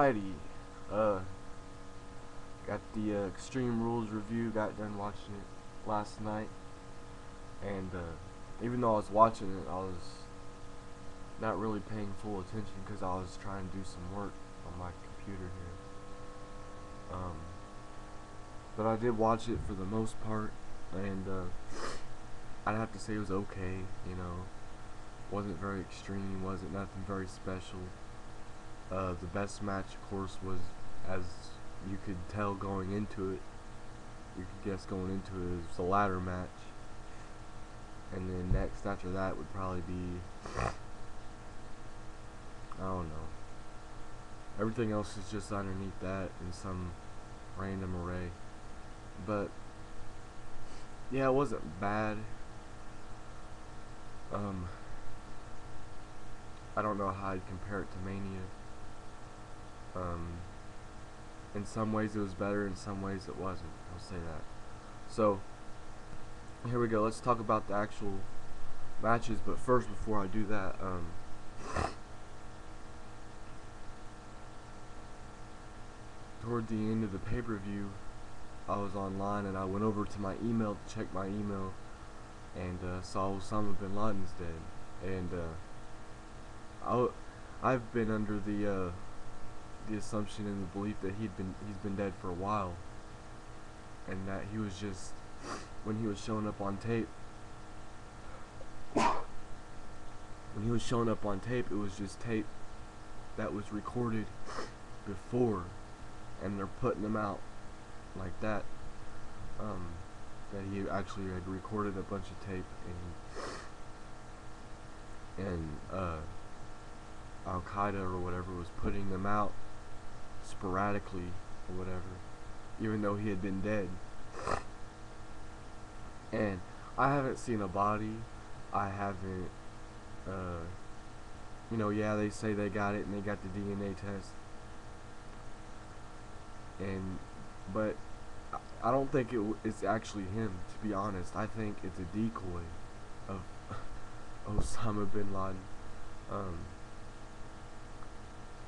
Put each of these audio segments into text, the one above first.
Alrighty, uh, got the Extreme Rules review, got done watching it last night, and even though I was watching it, I was not really paying full attention because I was trying to do some work on my computer here. But I did watch it for the most part, and I'd have to say it was okay, wasn't very extreme, wasn't nothing very special. The best match, of course, was, as you could tell going into it, you could guess going into it, is the ladder match. And then next after that would probably be, I don't know. Everything else is just underneath that in some random array. But yeah, it wasn't bad. I don't know how I'd compare it to Mania. In some ways it was better, in some ways it wasn't. I'll say that. So here we go. Let's talk about the actual matches. But first, before I do that, toward the end of the pay-per-view, I was online and I went over to my email to check my email, and saw Osama bin Laden's dead. And I've been under the assumption and the belief that he's been dead for a while, and that he was just, when he was showing up on tape, it was just tape that was recorded before, and they're putting them out like that. That he actually had recorded a bunch of tape, and Al-Qaeda or whatever was putting them out sporadically or whatever, even though he had been dead. And I haven't seen a body. I haven't, yeah, they say they got it and they got the DNA test, but I don't think it's actually him, to be honest. I think it's a decoy of Osama bin Laden,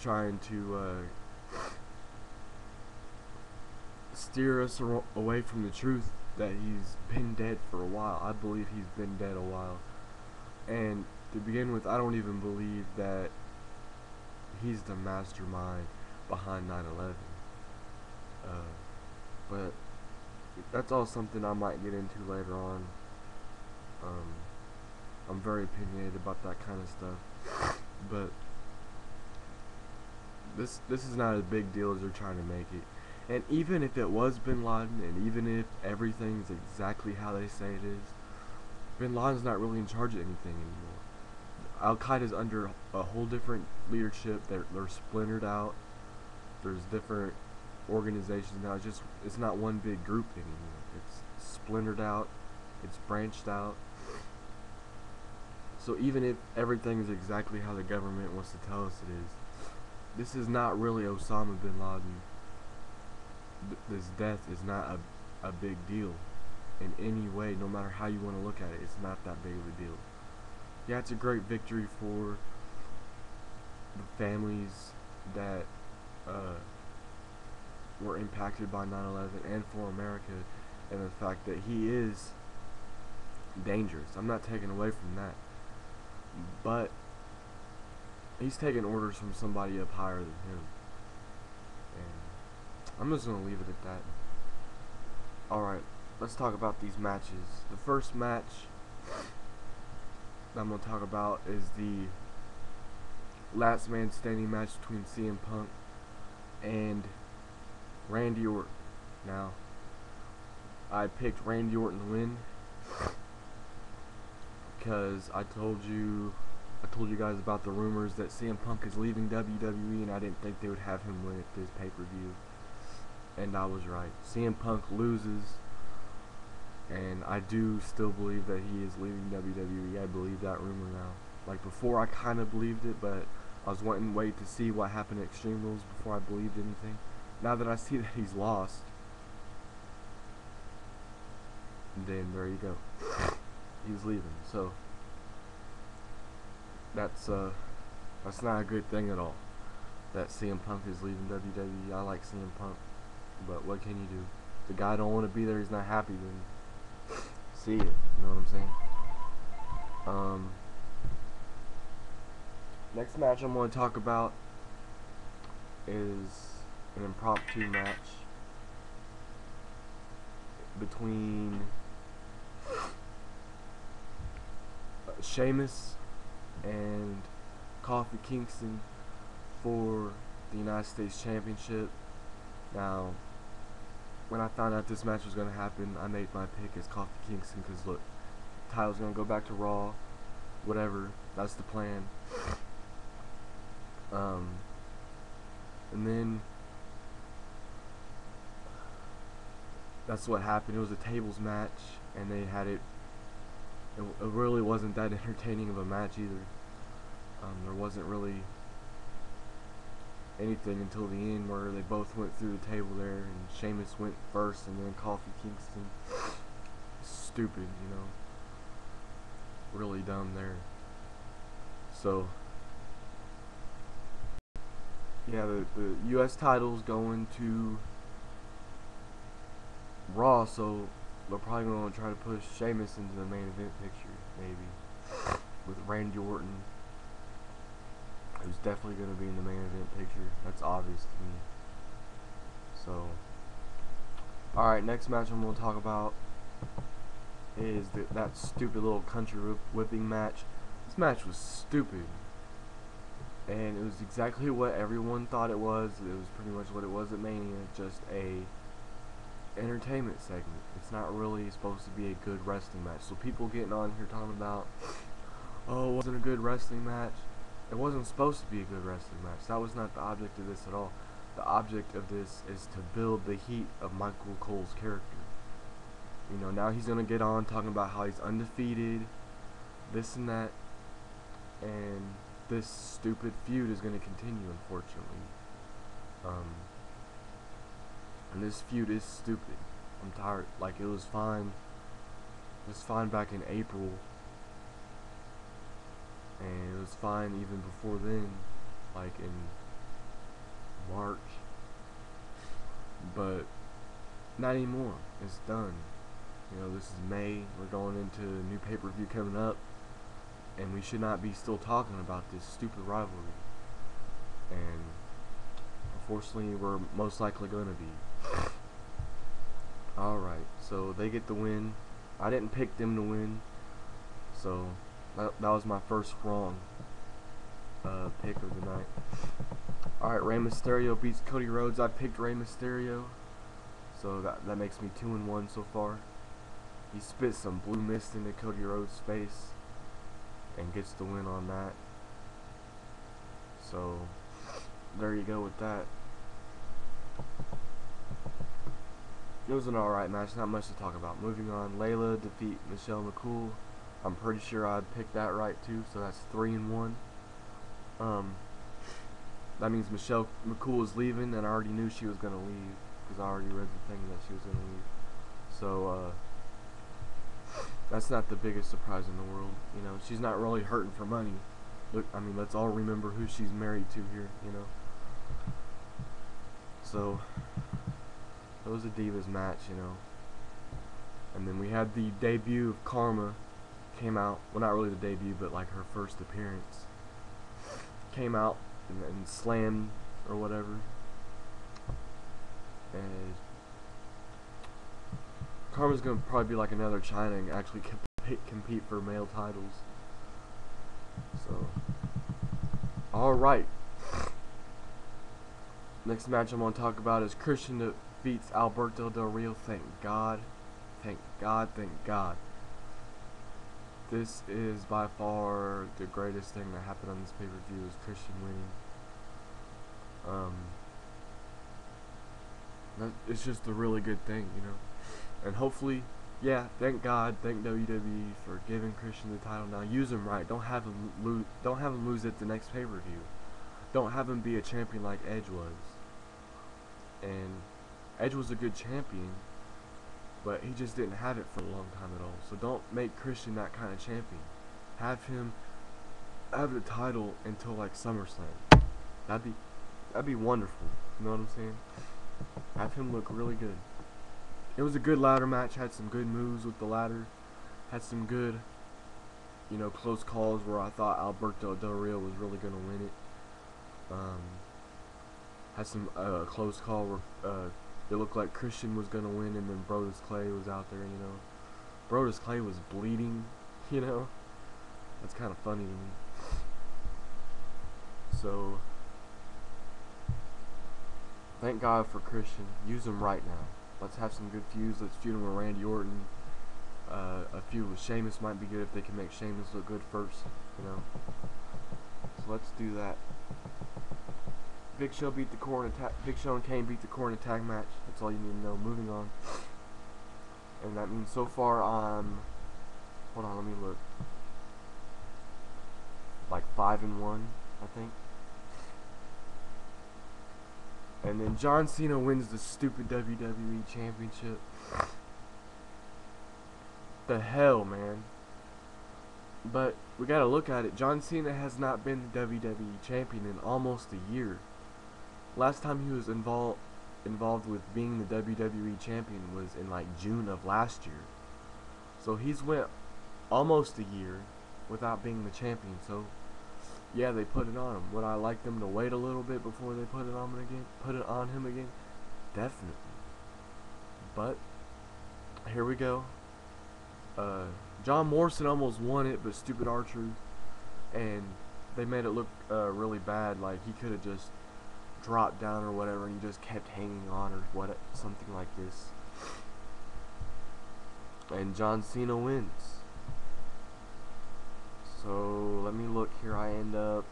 trying to steer us away from the truth that he's been dead for a while. I believe he's been dead a while. And to begin with, I don't even believe that he's the mastermind behind 9/11. But that's all something I might get into later on. I'm very opinionated about that kind of stuff. But this is not as big deal as they're trying to make it. And even if it was bin Laden, and even if everything's exactly how they say it is, bin Laden's not really in charge of anything anymore. Al-Qaeda's under a whole different leadership. They're splintered out. There's different organizations now. It's not one big group anymore. It's splintered out. It's branched out. So even if everything is exactly how the government wants to tell us it is, this is not really Osama bin Laden. This death is not a big deal in any way, no matter how you want to look at it. It's not that big of a deal. Yeah, it's a great victory for the families that were impacted by 9/11, and for America, and the fact that he is dangerous. I'm not taking away from that, but he's taking orders from somebody up higher than him, and I'm just gonna leave it at that. Alright, let's talk about these matches. The first match that I'm gonna talk about is the last man standing match between CM Punk and Randy Orton. Now, I picked Randy Orton to win because I told you guys about the rumors that CM Punk is leaving WWE, and I didn't think they would have him win at this pay-per-view, and I was right. CM Punk loses, and I do still believe that he is leaving WWE. I believe that rumor now. Like before, I kind of believed it, but I was wait to see what happened at Extreme Rules before I believed anything. Now that I see that he's lost, then there you go. He's leaving. So that's not a good thing at all. that CM Punk is leaving WWE. I like CM Punk, but what can you do? The guy don't want to be there. He's not happy. Then see it. You know what I'm saying? Next match I'm going to talk about is an impromptu match between Sheamus and Kofi Kingston for the United States Championship. Now, when I found out this match was going to happen, I made my pick as Kofi Kingston because look, title's going to go back to Raw, whatever, that's the plan. And then that's what happened. It was a tables match, and they had it really wasn't that entertaining of a match either. There wasn't really anything until the end where they both went through the table there, and Sheamus went first, and then Kofi Kingston. Stupid, you know. Really dumb there. So, yeah, the U.S. title's going to Raw, so they're probably going to try to push Sheamus into the main event picture, maybe, with Randy Orton, who's definitely going to be in the main event picture. That's obvious to me. So, alright, next match I'm going to talk about is that stupid little country whipping match. This match was stupid, and it was exactly what everyone thought it was. It was pretty much what it was at Mania, just a entertainment segment. It's not really supposed to be a good wrestling match. So people getting on here talking about, oh, it wasn't a good wrestling match. It wasn't supposed to be a good wrestling match. That was not the object of this at all. The object of this is to build the heat of Michael Cole's character. You know, now he's gonna get on talking about how he's undefeated, this and that, and this stupid feud is gonna continue, unfortunately. And this feud is stupid. I'm tired. Like, it was fine. It was fine back in April, and it was fine even before then, like in March. But not anymore. It's done. You know, this is May. We're going into a new pay-per-view coming up, and we should not be still talking about this stupid rivalry. And unfortunately, we're most likely going to be. Alright, so they get the win. I didn't pick them to win, so that was my first wrong pick of the night. Alright, Rey Mysterio beats Cody Rhodes. I picked Rey Mysterio, so that makes me 2-1 so far. He spits some blue mist into Cody Rhodes' face and gets the win on that. So there you go with that. It was an alright match, not much to talk about. Moving on, Layla defeat Michelle McCool. I'm pretty sure I picked that right too, so that's 3-1. That means Michelle McCool is leaving, and I already knew she was gonna leave because I already read the thing that she was gonna leave. So that's not the biggest surprise in the world. You know, she's not really hurting for money. Look, I mean, let's all remember who she's married to here. You know, so. It was a Divas match, you know. And then we had the debut of Karma came out. Well, not really the debut, but like her first appearance. Came out and slammed or whatever. And Karma's gonna probably be like another China and actually compete for male titles. So, alright. Next match I'm gonna talk about is Christian beats Alberto Del Rio. Thank God. Thank God. Thank God. This is by far the greatest thing that happened on this pay-per-view is Christian winning. It's just a really good thing, you know. And hopefully, yeah, thank God, thank WWE for giving Christian the title. Now use him right. Don't have him lose. Don't have him lose at the next pay-per-view. Don't have him be a champion like Edge was. And Edge was a good champion, but he just didn't have it for a long time at all. So don't make Christian that kind of champion. Have him have the title until like SummerSlam. That'd That'd be wonderful. You know what I'm saying? Have him look really good. It was a good ladder match. Had some good moves with the ladder. Had some good, close calls where I thought Alberto Del Rio was really gonna win it. Had some close call where it looked like Christian was gonna win, and then Brodus Clay was out there. Brodus Clay was bleeding. That's kind of funny to me. So thank God for Christian. Use him right now. Let's have some good feuds. Let's feud him with Randy Orton. A feud with Sheamus might be good if they can make Sheamus look good first. So let's do that. Big Show beat the Corn Attack. Big Show and Kane beat the Corn Attack match. That's all you need to know. Moving on. And that means so far I'm. Hold on, let me look. Like 5-1, I think. And then John Cena wins the stupid WWE Championship. The hell, man. But we gotta look at it. John Cena has not been the WWE Champion in almost a year. Last time he was involved with being the WWE Champion was in like June of last year. So he's went almost a year without being the champion. So yeah, they put it on him. Would I like them to wait a little bit before they put it on him again? Definitely. But here we go. John Morrison almost won it, but stupid R-Truth, and they made it look really bad. Like he could have just dropped down or whatever, and he just kept hanging on or something like this. And John Cena wins. So let me look here. I end up.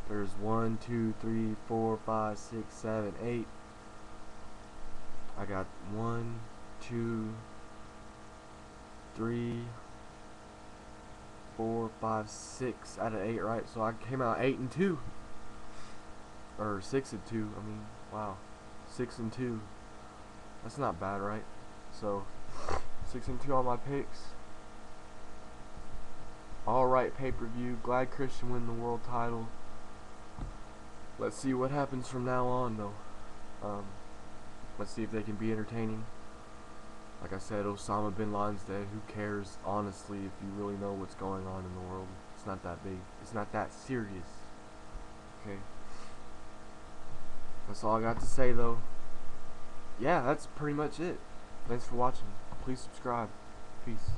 There's 1, 2, 3, 4, 5, 6, 7, 8. I got 1, 2, 3, 4, 5, 6 out of 8, right? So I came out 8-2, or 6-2. I mean, wow, 6-2. That's not bad, right? So 6-2 on my picks. All right, pay-per-view. Glad Christian win the world title. Let's see what happens from now on, though. Let's see if they can be entertaining. Like I said, Osama bin Laden's dead. Who cares, honestly, if you really know what's going on in the world? It's not that big. It's not that serious. Okay. That's all I got to say, though. Yeah, that's pretty much it. Thanks for watching. Please subscribe. Peace.